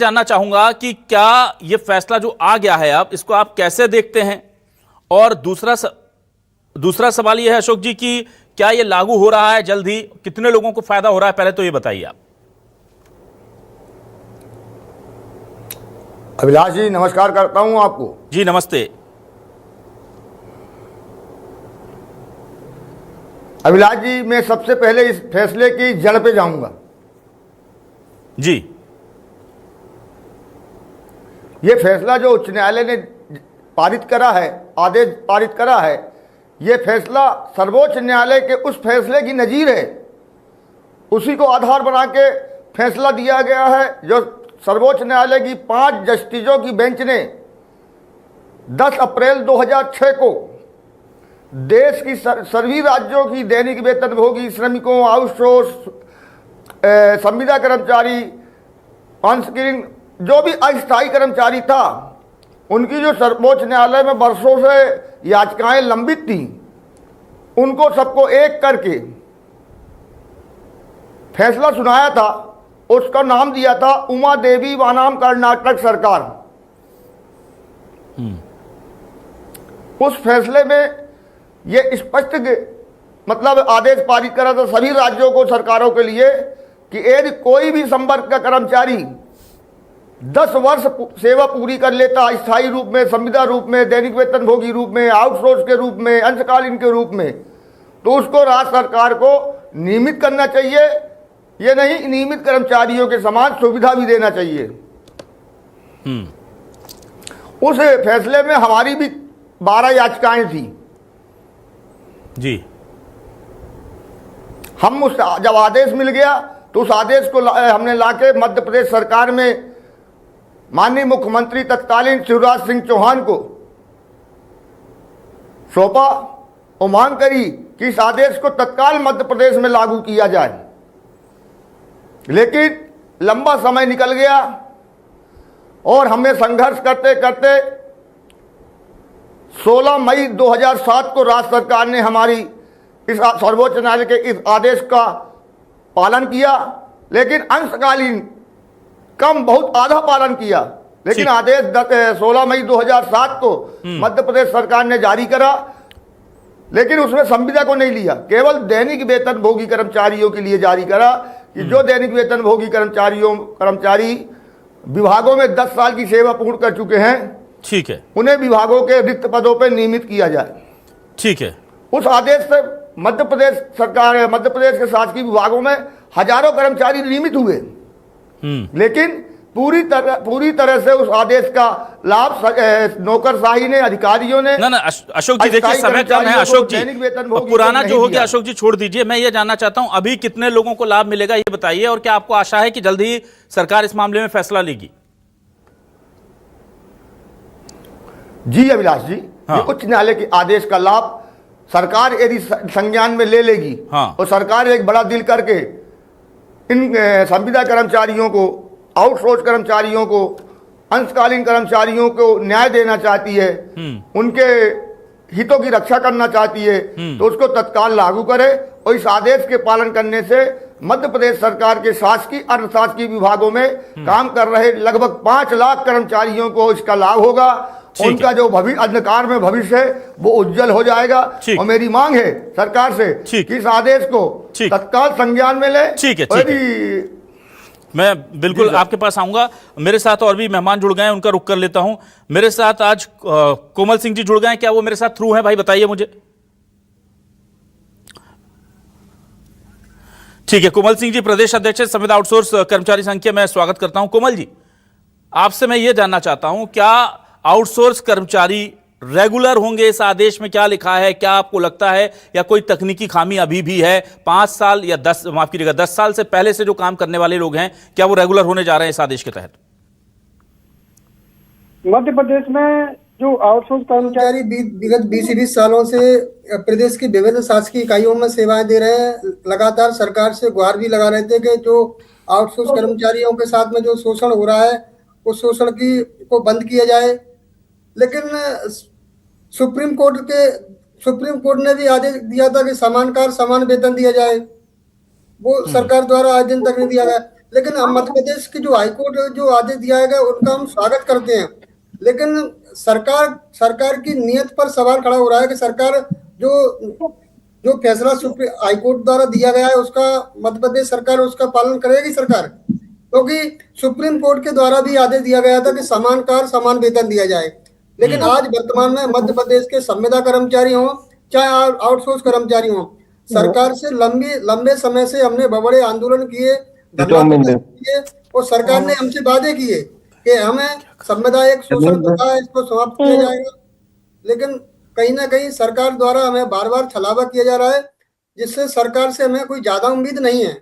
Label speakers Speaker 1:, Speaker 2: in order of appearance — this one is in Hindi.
Speaker 1: जानना चाहूंगा कि क्या ये फैसला जो आ गया है अब इसको आप कैसे देखते हैं। और दूसरा सवाल ये है अशोक जी कि क्या ये लागू हो रहा है जल्द ही, कितने लोगों को फायदा हो रहा है, पहले तो ये बताइए आप।
Speaker 2: अभिलाष जी नमस्कार करता हूं आपको।
Speaker 1: जी नमस्ते।
Speaker 2: अभिलाष जी मैं सबसे पहले इस फैसले की जड़ पे जाऊंगा।
Speaker 1: जी
Speaker 2: ये फैसला जो उच्च न्यायालय ने पारित करा है, आदेश पारित करा है, ये फैसला सर्वोच्च न्यायालय के उस फैसले की नजीर है। उसी को आधार बना के फैसला दिया गया है जो सर्वोच्च न्यायालय की 5 जस्टिसों की बेंच ने 10 अप्रैल 2006 को देश की सभी राज्यों की दैनिक वेतनभोगी श्रमिकों, आउटसोर्स, संविदा कर्मचारी, अनस्किलिंग, जो भी अस्थायी कर्मचारी था, उनकी जो सर्वोच्च न्यायालय में वर्षों से याचिकाएं लंबित थी, उनको सबको एक करके फैसला सुनाया था। उसका नाम दिया था उमा देवी बनाम कर्नाटक सरकार। उस फैसले में यह स्पष्ट मतलब आदेश पारित करा था सभी राज्यों को, सरकारों के लिए कि यदि कोई भी संवर्ग का कर्मचारी 10 वर्ष सेवा पूरी कर लेता, स्थायी रूप में, संविदा रूप में, दैनिक वेतनभोगी रूप में, आउटसोर्स के रूप में, अंशकालीन के रूप में, तो उसको राज्य सरकार को नियमित करना चाहिए। ये नहीं, नियमित कर्मचारियों के समान सुविधा भी देना चाहिए। उस फैसले में हमारी भी 12 याचिकाएं थी।
Speaker 1: जी
Speaker 2: हम उस जब आदेश मिल गया तो उस आदेश को हमने लाके मध्य प्रदेश सरकार में माननीय मुख्यमंत्री तत्कालीन शिवराज सिंह चौहान को सौंपा और मांग करी कि इस आदेश को तत्काल मध्य प्रदेश में लागू किया जाए। लेकिन लंबा समय निकल गया और हमें संघर्ष करते करते 16 मई 2007 को राज्य सरकार ने हमारी इस सर्वोच्च न्यायालय के इस आदेश का पालन किया, लेकिन अंशकालीन कम बहुत आधा पालन किया। लेकिन आदेश 16 मई 2007 को मध्य प्रदेश सरकार ने जारी करा, लेकिन उसमें संविदा को नहीं लिया, केवल दैनिक वेतनभोगी कर्मचारियों के लिए जारी करा कि जो दैनिक वेतनभोगी कर्मचारी विभागों में 10 साल की सेवा पूर्ण कर चुके हैं,
Speaker 1: ठीक है,
Speaker 2: उन्हें विभागों के रिक्त पदों पर नियमित किया जाए। ठीक है। उस आदेश से मध्य प्रदेश सरकार, मध्य प्रदेश के शासकीय विभागों में हजारों कर्मचारी नियमित हुए, लेकिन पूरी तरह से उस आदेश का लाभ नौकरशाही ने, अधिकारियों ने
Speaker 1: ना अशोक जी देखिए समय कम है। अशोक जी पुराना जो हो गया अशोक जी छोड़ दीजिए। मैं ये जानना चाहता हूं अभी कितने लोगों को लाभ मिलेगा ये बताइए, और क्या आपको आशा है कि जल्द ही सरकार इस मामले में फैसला लेगी?
Speaker 2: जी अभिलाष जी, हाँ। उच्च न्यायालय के आदेश का लाभ सरकार यदि संज्ञान में ले लेगी, हाँ। और सरकार एक बड़ा दिल करके इन संविदा कर्मचारियों को, आउटसोर्स कर्मचारियों को, अंशकालीन कर्मचारियों को न्याय देना चाहती है, उनके हितों की रक्षा करना चाहती है, तो उसको तत्काल लागू करे। और इस आदेश के पालन करने से मध्य प्रदेश सरकार के शासकीय अर्धशासकीय विभागों में काम कर रहे लगभग 5 लाख कर्मचारियों को इसका लाभ होगा। उनका जो अंधकार में भविष्य है वो उज्जवल हो जाएगा। और मेरी मांग है सरकार से कि इस आदेश को तत्काल संज्ञान में ले।
Speaker 1: ठीक है, मैं बिल्कुल आपके पास आऊंगा। मेरे साथ और भी मेहमान जुड़ गए हैं, उनका रुख कर लेता हूं। मेरे साथ आज कोमल सिंह जी जुड़ गए हैं, क्या वो मेरे साथ थ्रू हैं? भाई बताइए मुझे। ठीक है, कोमल सिंह जी प्रदेश अध्यक्ष संविदा आउटसोर्स कर्मचारी संघ के, मैं स्वागत करता हूं। कोमल जी, आपसे मैं ये जानना चाहता हूं, क्या आउटसोर्स कर्मचारी रेगुलर होंगे? इस आदेश में क्या लिखा है, क्या आपको लगता है, या कोई तकनीकी खामी अभी भी है? 5 साल या 10 साल से पहले से जो काम करने वाले लोग हैं, क्या वो रेगुलर होने जा रहे हैं इस आदेश के तहत?
Speaker 3: मध्य प्रदेश में जो आउटसोर्स कर्मचारी विगत 20 सालों से प्रदेश की विभिन्न शासकीय इकाइयों में सेवाएं दे रहे हैं, लगातार सरकार से गुहार भी लगा रहे थे कि जो आउटसोर्स कर्मचारियों के साथ में जो शोषण हो रहा है उस शोषण को बंद किया जाए। लेकिन सुप्रीम कोर्ट ने भी आदेश दिया था कि समान कार्य समान वेतन दिया जाए, वो सरकार द्वारा आज दिन तक नहीं दिया गया। लेकिन हम मध्य प्रदेश की जो हाईकोर्ट जो आदेश दिया गया उनका हम स्वागत करते हैं, लेकिन सरकार की नीयत पर सवाल खड़ा हो रहा है कि सरकार जो जो फैसला सुप्रीम हाईकोर्ट द्वारा दिया गया है उसका मध्य प्रदेश सरकार उसका पालन करेगी सरकार, क्योंकि सुप्रीम कोर्ट के द्वारा भी आदेश दिया गया था कि समान कार्य समान वेतन दिया जाए। लेकिन आज वर्तमान में मध्य प्रदेश के संविदा कर्मचारी हों चाहे आउटसोर्स कर्मचारी हों, सरकार से लंबे समय से हमने बड़े आंदोलन किए, धरना किए और सरकार ने हमसे वादे किए कि हमें संविधायक शोषण प्रथा है इसको समाप्त किया जाएगा, लेकिन कहीं ना कहीं सरकार द्वारा हमें बार बार छलावा किया जा रहा है, जिससे सरकार से हमें कोई ज्यादा उम्मीद नहीं है।